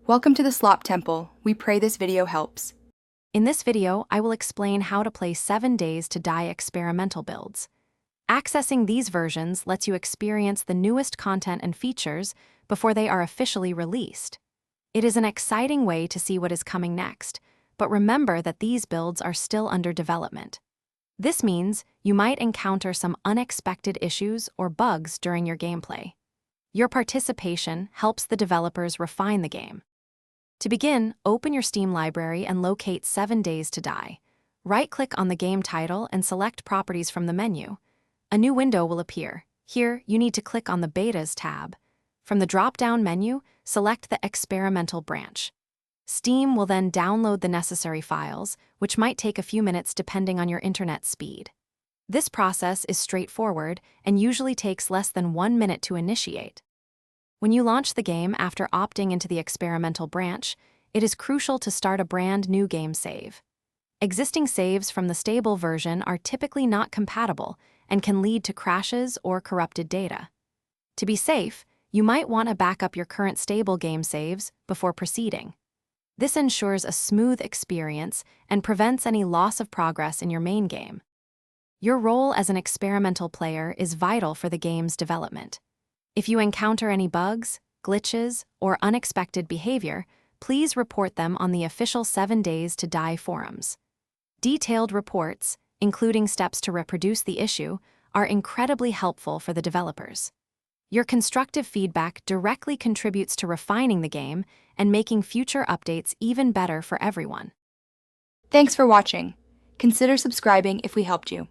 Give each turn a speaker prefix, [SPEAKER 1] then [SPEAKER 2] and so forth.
[SPEAKER 1] Welcome to the Slop Temple. We pray this video helps.
[SPEAKER 2] In this video, I will explain how to play 7 Days to Die experimental builds. Accessing these versions lets you experience the newest content and features before they are officially released. It is an exciting way to see what is coming next, but remember that these builds are still under development. This means you might encounter some unexpected issues or bugs during your gameplay. Your participation helps the developers refine the game. To begin, open your Steam library and locate 7 Days to Die. Right-click on the game title and select Properties from the menu. A new window will appear. Here, you need to click on the Betas tab. From the drop-down menu, select the Experimental branch. Steam will then download the necessary files, which might take a few minutes depending on your internet speed. This process is straightforward and usually takes less than 1 minute to initiate. When you launch the game after opting into the experimental branch, it is crucial to start a brand new game save. Existing saves from the stable version are typically not compatible and can lead to crashes or corrupted data. To be safe, you might want to back up your current stable game saves before proceeding. This ensures a smooth experience and prevents any loss of progress in your main game. Your role as an experimental player is vital for the game's development. If you encounter any bugs, glitches, or unexpected behavior, please report them on the official 7 Days to Die forums. Detailed reports, including steps to reproduce the issue, are incredibly helpful for the developers. Your constructive feedback directly contributes to refining the game and making future updates even better for everyone.
[SPEAKER 1] Thanks for watching. Consider subscribing if we helped you.